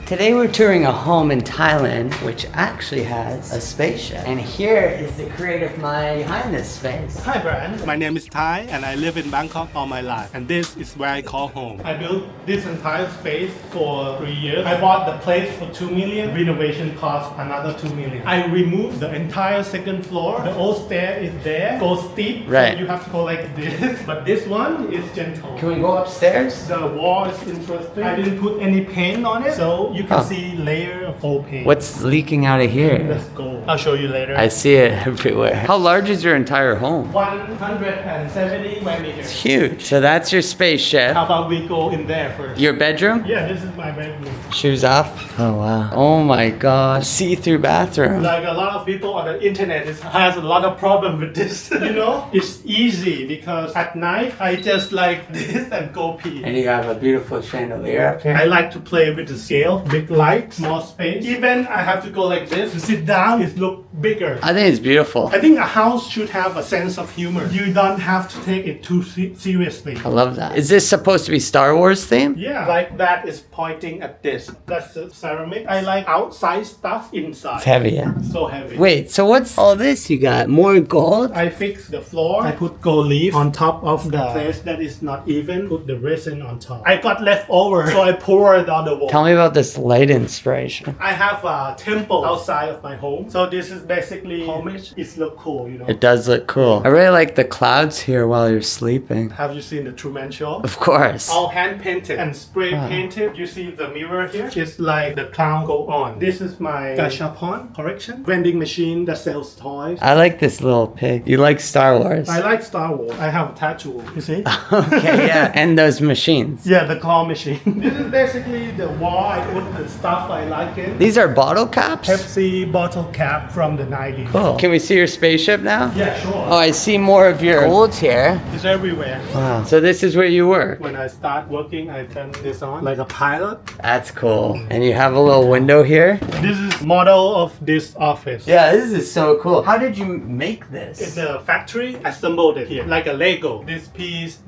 Today we're touring a home in Thailand, which actually has a spaceship. And here is the creative mind behind this space. Hi Brian, my name is Thai and I live in Bangkok all my life, and this is where I call home. I built this entire space for 3 years. I bought the place for 2 million, renovation cost another 2 million. I removed the entire second floor. The old stair is there, goes steep, Right. so you have to go like this. But this one is gentle. Can we go upstairs? The wall is interesting. I didn't put any paint on it, so you can Oh. see layer of faux paint. What's leaking out of here? Let's go. I'll show you later. I see it everywhere. How large is your entire home? 170 square meters. It's huge. So that's your spaceship. How about we go in there first? Your bedroom? Yeah, this is my bedroom. Shoes off? Oh wow. Oh my gosh. See-through bathroom. Like a lot of people on the internet has a lot of problem with this. You know, it's easy because at night I just like this and go pee. And you have a beautiful chandelier up here. I like to play with the scale, big light, small space. Even I have to go like this to sit down, it look bigger. I think it's beautiful. I think a house should have a sense of humor. You don't have to take it too seriously. I love that. Is this supposed to be Star Wars theme? Yeah, like that is pointing at this. That's the ceramic. I like outside stuff inside. It's heavy, yeah. So heavy. Wait, so what's all this you got? More gold? I fixed the floor. I put gold leaf on top of the place that is not even. Put the resin on top. I got leftover, so I pour it on the wall. Tell me about this light inspiration. I have a temple outside of my home. So this is basically homage. It look cool, you know. It does look cool. I really like the clouds here while you're sleeping. Have you seen the Truman Show? Of course. All hand painted and spray painted. You see the mirror here? It's like the clown go on. This is my gashapon correction. Vending machine that sells toys. I like this little pig. You like Star Wars. I like Star Wars. I have a tattoo. You see? Okay, yeah. And those machines. Yeah, the claw machine. This is basically the wall. I put the stuff I like in. These are bottle caps? Pepsi bottle cap from the 90s. Cool. Can we see your spaceship now? Yeah, sure. Oh, I see more of your gold here. It's everywhere. Wow. So this is where you work. When I start working, I turn this on like a pilot. That's cool. And you have a little window here. This is model of this office. Yeah, this is so cool. How did you make It's this? a factory. Assembled it here like a Lego. This piece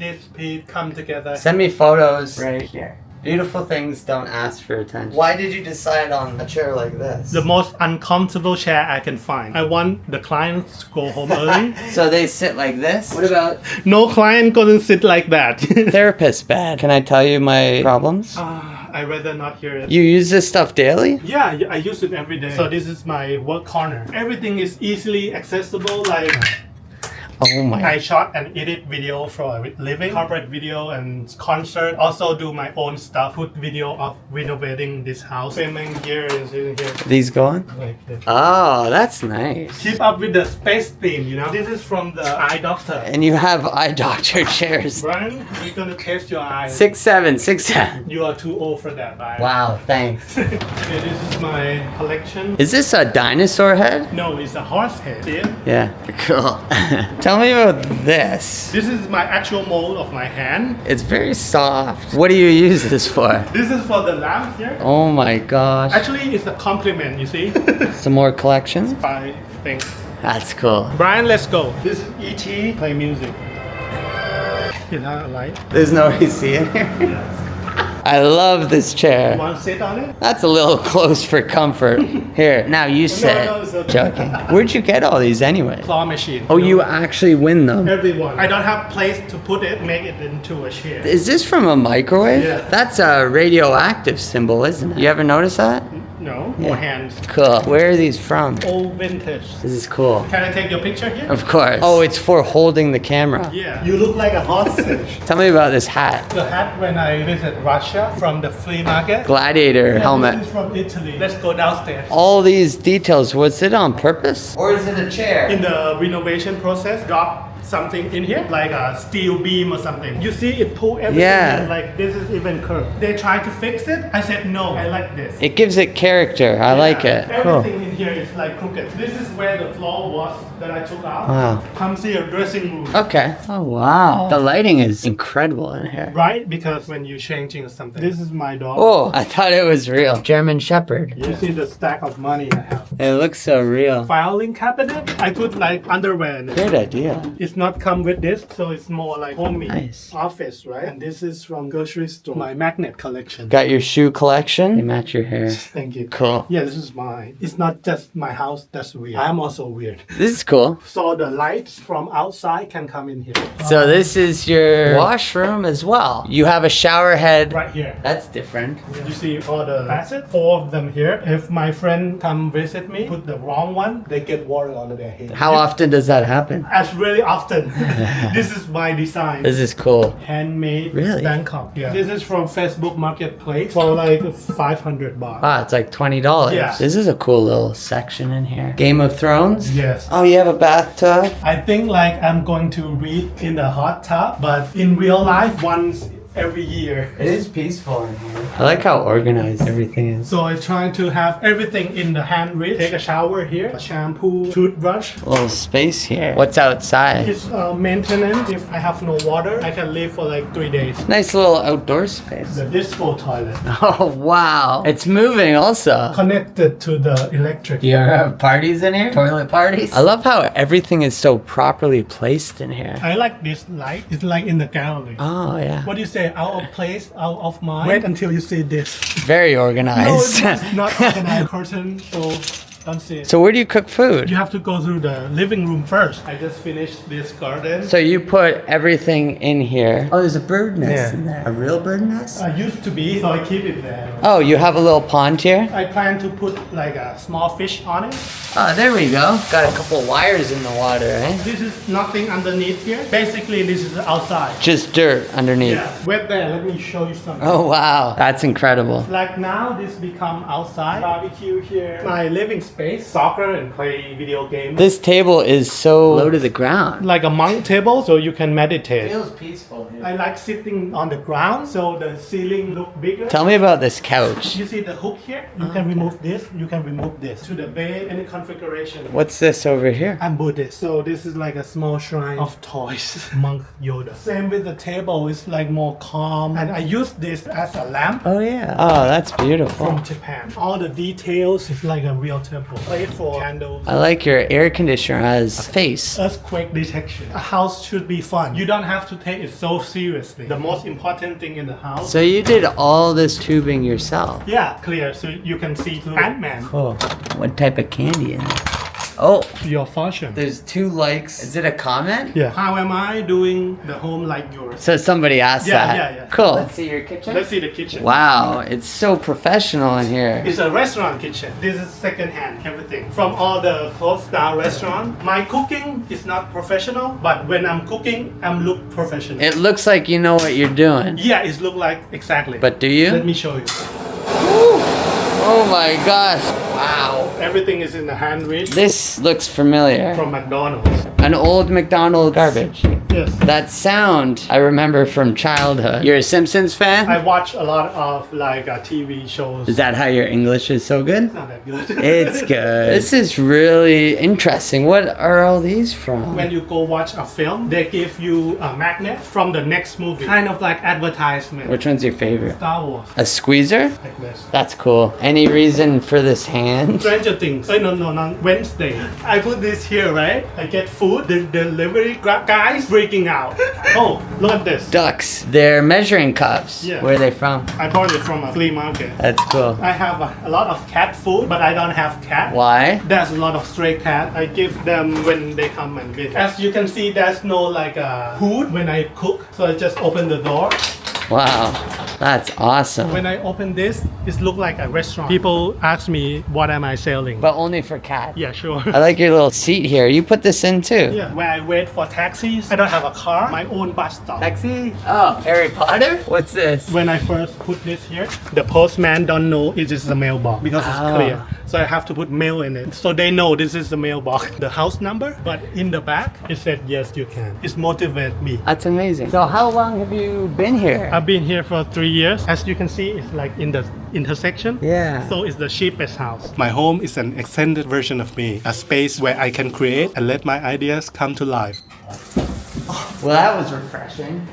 come together. Send me photos right here. Beautiful things don't ask for attention. Why did you decide on a chair like this? The most uncomfortable chair I can find. I want the clients to go home early. So they sit like this? What about No client gonna sit like that. therapist bed? Can I tell you my problems? I rather not hear it. You use this stuff daily? Yeah, I use it every day. So this is my work corner. Everything is easily accessible. Like Oh my. I shot and edit video for a living, corporate video and concert. Also do my own stuff. Put video of renovating this house. Filming here and here. These go on? Like this. Oh, that's nice. Keep up with the space theme, you know. This is from the eye doctor. And you have eye doctor chairs. Brian, we're gonna test your eyes. 6'7", 6'7". You are too old for that, Brian. Wow, thanks. Okay, this is my collection. Is this a dinosaur head? No, it's a horse head. See it? Yeah, cool. Tell me about this. This is my actual mold of my hand. It's very soft. What do you use this for? This is for the lamp here. Oh my gosh. Actually, it's a compliment, you see? Some more collections? By things. That's cool. Brian, let's go. This is E.T. Play music. Is that a light? There's no AC in here. Yes. I love this chair. Want to sit on it? That's a little close for comfort. Here, now you sit. no, it's okay. Joking. Where'd you get all these anyway? Claw machine. Oh, you actually win them. Everyone. I don't have place to put it, make it into a chair. Is this from a microwave? Yeah. That's a radioactive symbol, isn't it? You ever notice that? No, more hands. Cool. Where are these from? Old vintage. This is cool. Can I take your picture here? Of course. Oh, it's for holding the camera. Yeah. You look like a hostage. Tell me about this hat. The hat when I visit Russia from the flea market. Gladiator Yeah, helmet. This is from Italy. Let's go downstairs. All these details, was it on purpose? Or is it a chair? In the renovation process, drop something in here, like a steel beam or something. You see it pull everything Yeah. in, like this is even curved. They tried to fix it. I said no, I like this. It gives it character. I like it. Cool. Everything in here is like crooked. This is where the floor was that I took out. Wow. Come see a dressing room. Okay. Oh, wow. The lighting is incredible in here. Right? Because when you're changing something. This is my dog. Oh, I thought it was real. German Shepherd. You see the stack of money I have. It looks so real. Filing cabinet. I put like underwear in it. Great idea. It's not come with this, so it's more like homey Nice. office, right? And this is from grocery store. My magnet collection. Got your shoe collection. They match your hair. Thank you. Cool. Yeah, this is mine. It's not just my house that's weird. I'm also weird. This is cool. So the lights from outside can come in here. So this is your washroom as well. You have a shower head. Right here. That's different. You see all the facets? 4 of them here. If my friend come visit me, put the wrong one, they get water on their head. How often does that happen? As really often. This is my design. This is cool. Handmade Really? Bangkok. Yeah. This is from Facebook Marketplace for like 500 baht. Ah, it's like $20. Yeah. This is a cool little section in here. Game of Thrones? Yes. Oh, you have a bathtub? I think like I'm going to read in the hot tub, but in real life, once every year. It is peaceful in here. I like how organized everything is. So I try to have everything in the hand reach. Take a shower here, a shampoo, toothbrush. A little space here. What's outside? It's maintenance. If I have no water, I can live for like 3 days. Nice little outdoor space. The disco toilet Oh, wow. It's moving also. connected to the electric. You ever have parties in here? Toilet parties? I love how everything is so properly placed in here. I like this light. It's like in the gallery. Oh, yeah. What do you say? Out of place, out of mind. Wait until you see this. Very No, organized. it's not organized. Curtain, so don't see it. So where do you cook food? You have to go through the living room first. I just finished this garden. So you put everything in here. Oh, there's a bird nest Yeah. in there. A real bird nest? I used to be, so I keep it there. Oh, you have a little pond here? I plan to put like a small fish on it. Oh, there we go. Got a couple wires in the water, eh? This is nothing underneath here. Basically, this is outside. Just dirt underneath. Yeah, wait there. Let me show you something. Oh, wow. That's incredible. Like now, this become outside. Barbecue here. My living space. Soccer and play video games. This table is so low to the ground. Like a monk table, so you can meditate. Feels peaceful here. I like sitting on the ground, so the ceiling look bigger. Tell me about this couch. You see the hook here? You can remove this, you can remove this. To the bed, any configuration. What's this over here? I'm Buddhist, so this is like a small shrine of toys. Monk Yoda. Same with the table, it's like more calm. And I use this as a lamp Oh, yeah. Oh, that's beautiful. from Japan. All the details is like a real temple. Playful candles. I like your air conditioner has a face. Earthquake detection. A house should be fun. You don't have to take it so seriously. The most important thing in the house. So you did all this tubing yourself. Yeah, clear, so you can see through Ant-Man. Cool. What type of candy in it? Oh, Your fortune. there's 2 likes. Is it a comment? Yeah. How am I doing the home like yours? So somebody asked Yeah, that. yeah, yeah. Cool. Let's see your kitchen. Let's see the kitchen. Wow, it's so professional in here. It's a restaurant kitchen. This is second-hand everything. From all the closed down restaurant. My cooking is not professional, but when I'm cooking, I'm look professional. It looks like you know what you're doing. Yeah, it look like exactly. But do Let you? me show you. Oh my gosh. Wow. Everything is in the hand reach This looks familiar. from McDonald's. An old McDonald's garbage. Yes. That sound I remember from childhood. You're a Simpsons fan? I watch a lot of like TV shows. Is that how your English is so good? Not that good. It's good. This is really interesting. What are all these from? When you go watch a film, they give you a magnet from the next movie. Kind of like advertisement. Which one's your favorite? Star Wars. A squeezer? Like this. That's cool. Any reason for this hand? Stranger Things. Oh, no. Wednesday. I put this here, right? I get food. The delivery guys freaking out. Oh, look at this. Ducks. They're measuring cups. Yeah. Where are they from? I bought it from a flea market. That's cool. I have a lot of cat food, but I don't have cat. Why? There's a lot of stray cat. I give them when they come and visit. As you can see, there's no like food when I cook, so I just open the door. Wow. That's awesome. When I open this, it look like a restaurant. People ask me, what am I selling? But only for cats. Yeah, sure. I like your little seat here. You put this in too. Yeah, when I wait for taxis, I don't have a car, my own bus stop. Taxi? Oh, Harry Potter? What's this? When I first put this here, the postman don't know it is a mailbox because it's Ah. clear. So I have to put mail in it. So they know this is the mailbox, the house number. But in the back, it said, yes, you can. It motivated me. That's amazing. So how long have you been here? I've been here for 3 years. As you can see, it's like in the intersection. Yeah. So it's the cheapest house. My home is an extended version of me, a space where I can create and let my ideas come to life. Well, that was refreshing.